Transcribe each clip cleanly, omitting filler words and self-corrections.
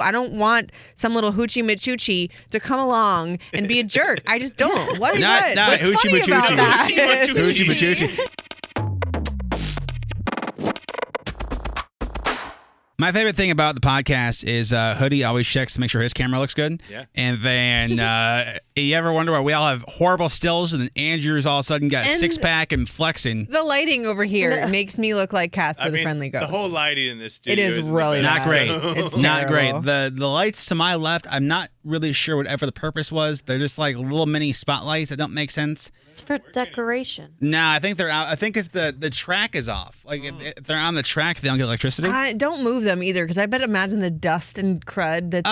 I don't want some little hoochie machuchi to come along and be a jerk. I just don't. What's funny about that? Hoochie machuchi. My favorite thing about the podcast is Hoodie always checks to make sure his camera looks good. Yeah. And then you ever wonder why we all have horrible stills and then Andrew's all of a sudden got a six-pack and flexing? The lighting over here makes me look like Casper the Friendly Ghost. The whole lighting in this studio is really not great. It's not terrible. great. The lights to my left, I'm not really sure whatever the purpose was. They're just like little mini spotlights that don't make sense. It's for decoration. Nah, I think they're out. I think it's the track is off. Like if they're on the track, they don't get electricity. Don't move them either, because I bet imagine the dust and crud that's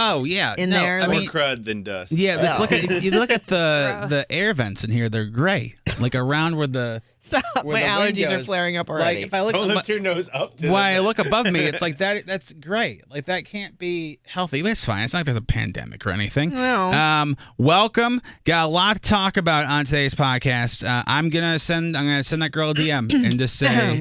in there. I mean, more crud than dust. Yeah, let's look at you look at the air vents in here. They're gray, like around where the. Stop! My allergies are flaring up already. Like if I look, don't lift your nose up. To when I look above me, it's like that. That's great. Like that can't be healthy. But it's fine. It's not like there's a pandemic or anything. No. Welcome. Got a lot to talk about on today's podcast. I'm gonna send that girl a DM and just say,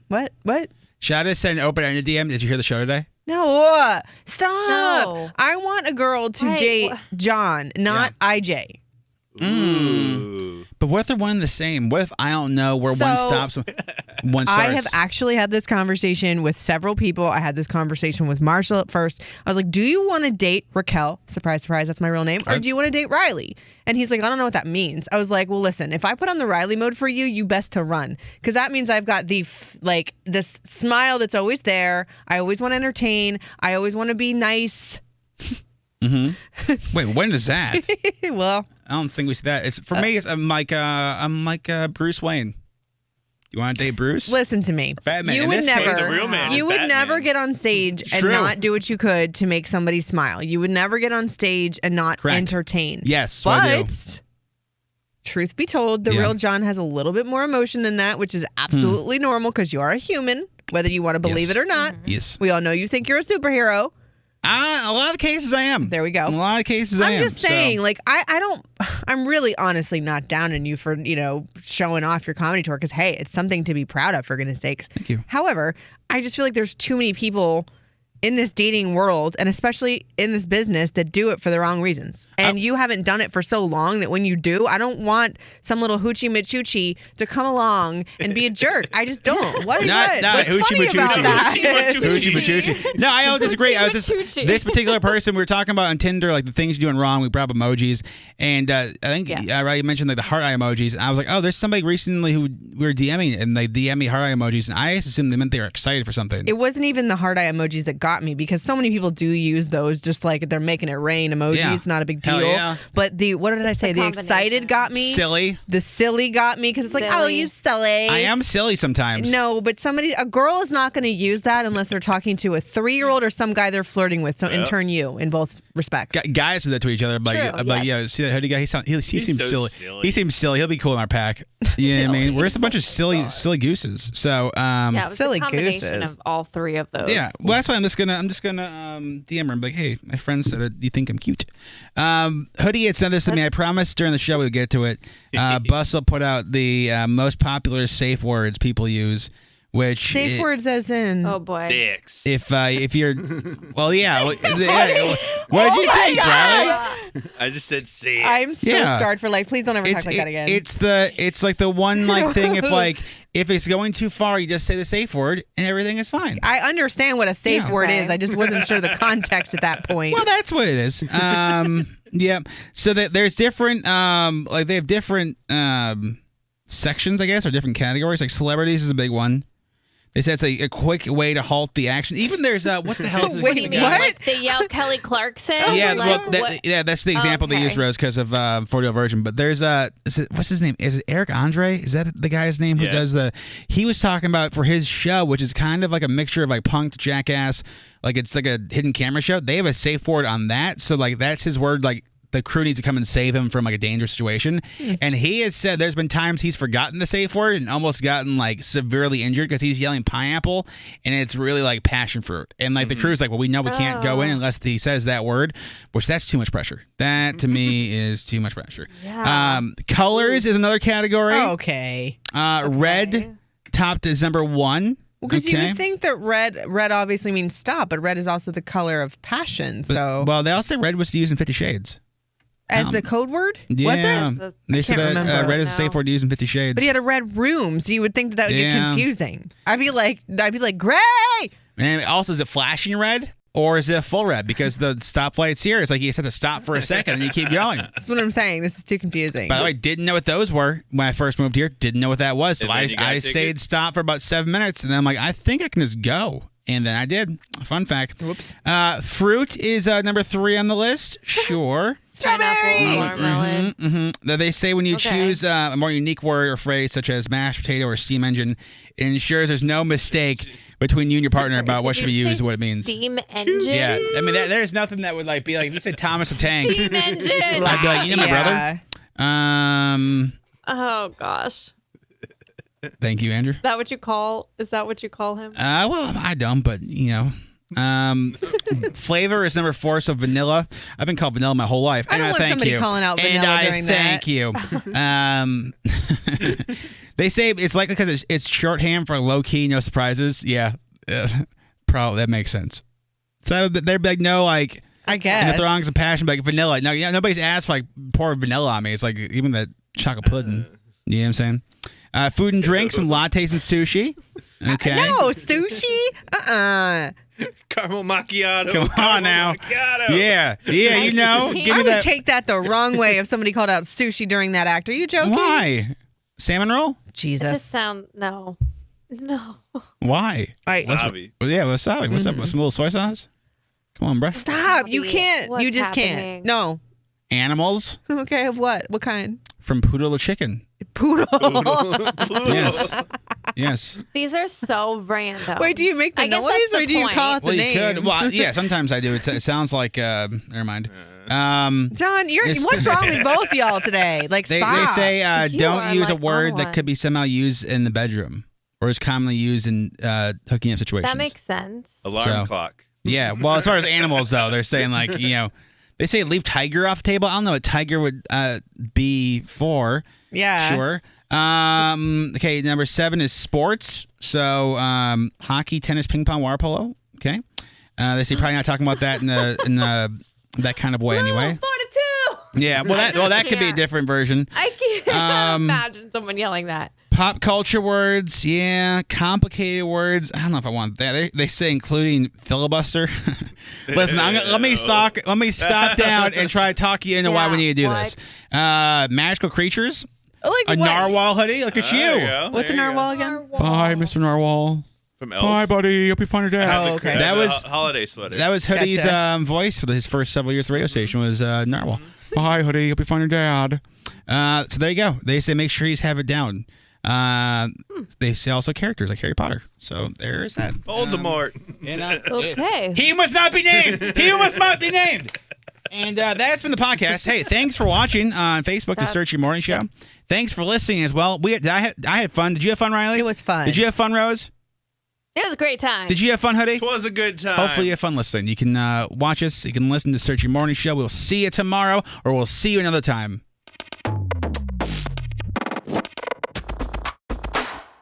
What? Should I just send an open-ended DM? Did you hear the show today? No, stop. No. I want a girl to date John, not IJ. Ooh. But what if they're one and the same? What if I don't know where one stops, one starts? I have actually had this conversation with several people. I had this conversation with Marshall at first. I was like, do you want to date Raquel? Surprise, surprise, that's my real name. Or do you want to date Riley? And he's like, I don't know what that means. I was like, well, listen, if I put on the Riley mode for you, you best to run. Because that means I've got this smile that's always there. I always want to entertain. I always want to be nice. Mm-hmm. Wait, when is that? Well, I don't think we see that. It's for me. I'm like Bruce Wayne. You want to date Bruce? Listen to me. Batman. You In would this never. case, the real man You is would Batman. never get on stage and True. not do what you could to make somebody smile. You would never get on stage and not Correct. entertain. Yes, I do. But truth be told, the Yeah. real John has a little bit more emotion than that, which is absolutely normal because you are a human, whether you want to believe Yes. it or not. Yes. We all know you think you're a superhero. A lot of cases I am. There we go. In a lot of cases I am. I'm just saying, I'm really honestly not down on you for, showing off your comedy tour because, hey, it's something to be proud of, for goodness sakes. Thank you. However, I just feel like there's too many people in this dating world, and especially in this business, that do it for the wrong reasons. And you haven't done it for so long that when you do, I don't want some little hoochie machuchi to come along and be a jerk. I just don't. What's Not funny about that? Hoochie machuchi. No, I don't disagree. I was just this particular person we were talking about on Tinder, like the things you're doing wrong. We brought up emojis, and I think Riley mentioned like the heart eye emojis. And I was like, oh, there's somebody recently who we were DMing, and they DM me heart eye emojis, and I just assumed they meant they were excited for something. It wasn't even the heart eye emojis that got me, because so many people do use those, just like they're making it rain emojis. Yeah. It's not a big deal. Hell yeah. But what did I say? The excited got me. Silly. The silly got me because it's like, oh, you silly. I am silly sometimes. No, but a girl is not going to use that unless they're talking to a 3-year-old or some guy they're flirting with. So intern you in both respects. Guys do that to each other. Yeah, see that hoodie guy? He seems so silly. He seems silly. He'll be cool in our pack. You know what I mean? We're just a bunch of silly gooses. So, it was silly a combination gooses. of all three of those. Yeah. Well, that's why I'm just gonna DM her and be like, hey, my friend said you think I'm cute. Hoodie had sent this to me. I promised during the show we would get to it. Bustle put out the most popular safe words people use. Which safe words as in Oh boy. 6. if you're well, yeah. What did you think, Riley? I just said 6. I'm so scarred for life. Please don't ever talk like that again. It's like the one thing if it's going too far, you just say the safe word and everything is fine. I understand what a safe word is. I just wasn't sure the context at that point. Well, that's what it is. Yeah. So that there's different they have different sections, I guess, or different categories. Like celebrities is a big one. They said it's a quick way to halt the action. Even there's what the hell is this? What do you mean? Like they yell Kelly Clarkson? Yeah, Like, that's the example they used, Rose, because of 40-Year-Old Virgin. But there's what's his name? Is it Eric Andre? Is that the guy's name who does he was talking about for his show, which is kind of like a mixture of like Punk'd, Jackass, like it's like a hidden camera show. They have a safe word on that, so like that's his word, like the crew needs to come and save him from like a dangerous situation. And he has said there's been times he's forgotten the safe word and almost gotten like severely injured because he's yelling pineapple and it's really like passion fruit. And like the crew's like, well, we know we can't go in unless he says that word, which that's too much pressure. That to me is too much pressure. Yeah. Colors is another category. Okay. Red topped is number 1. Well, because you Okay. would think that red obviously means stop, but red is also the color of passion. So, Well, they also say red was used in 50 Shades. as the code word, Yeah. was it? They said can't that remember red is a now. safe word used in 50 Shades. But he had a red room, so you would think that would get Yeah. confusing. I'd be like, gray. And also, is it flashing red or is it a full red? Because the stoplights here, it's like you just have to stop for a second and you keep going. That's what I'm saying. This is too confusing. By the way, didn't know what those were when I first moved here. Didn't know what that was. So And then you got I a ticket? stayed stopped for about 7 minutes. And then I'm like, I think I can just go. And then I did. Fun fact. Whoops. Fruit is number 3 on the list. Sure. Strawberry. Pineapple, watermelon. Mm-hmm. They say when you Okay. choose a more unique word or phrase such as mashed potato or steam engine, it ensures there's no mistake between you and your partner about what should be Did you used say and what it means. Steam engine. Yeah, I mean, there's nothing that would like be like, if you say Thomas the Tank, Steam engine. I'd be like, you know my brother? Oh gosh. Thank you, Andrew. Is that what you call him? Well, I don't, but you know. Flavor is number 4, so vanilla. I've been called vanilla my whole life. I don't and want thank somebody you. calling out and vanilla I during thank that. you. They say it's likely because it's shorthand for low key, no surprises. Yeah, probably that makes sense. So they're like, no, like, I and guess. if they're on some passion, like vanilla. No, yeah, nobody's asked for like pour vanilla on me. It's like even that chocolate pudding. You know what I'm saying? Food and drinks, some lattes and sushi. Okay. No, sushi? Caramel macchiato. Come on caramel now. Macchiato. Yeah, you know. Give I me would that. take that the wrong way if somebody called out sushi during that act. Are you joking? Why? Salmon roll? It Jesus. just sound no. Why? Wasabi. Yeah, wasabi. What's up? Some little soy sauce? Come on, bruh. Stop. You can't. What's you just happening? can't. No. Animals Okay, of what? What kind? from poodle to chicken. Poodle. Yes. These are so random. Wait, do you make the I guess noise that's the or do you point. call it the Well, you name? could. Well, yeah, sometimes I do. It sounds like, never mind. John, It's- what's wrong with both y'all today? Like, They stop. say You don't are use a like word on that one. could be somehow used in the bedroom or is commonly used in hooking up situations. That makes sense. Alarm So- clock. Yeah. Well, as far as animals, though, they're saying, like, you know, they say leave tiger off the table. I don't know what tiger would be for. Yeah. Sure. Okay, number 7 is sports. So hockey, tennis, ping pong, water polo. Okay. They say probably not talking about that in the that kind of way anyway. 42. Yeah. Well, that could be a Yeah. different version. I can't imagine someone yelling that. Pop culture words, yeah. Complicated words. I don't know if I want that. They say including filibuster. Listen, let me stop down and try to talk you into why we Yeah, need to do what? this. Magical creatures. Like, A what? narwhal hoodie. Look at There you. you go. What's a There you narwhal go. again? Bye, Mr. Narwhal. From Elf. Bye, buddy. Hope you find your I have dad. the- Oh, okay. I have That the was- holiday sweater. That was Hoodie's Gotcha. voice for his first several years at the radio station was Narwhal. Bye, Hoodie. Hope you find your dad. So there you go. They say make sure you have it down. They say also characters like Harry Potter. So there's that. Voldemort. Okay. He must not be named. He must not be named. And that's been the podcast. Hey, thanks for watching on Facebook to Search Your Morning Show. Thanks for listening as well. I had fun. Did you have fun, Riley? It was fun. Did you have fun, Rose? It was a great time. Did you have fun, Hoodie? It was a good time. Hopefully you have fun listening. You can watch us. You can listen to Search Your Morning Show. We'll see you tomorrow, or we'll see you another time.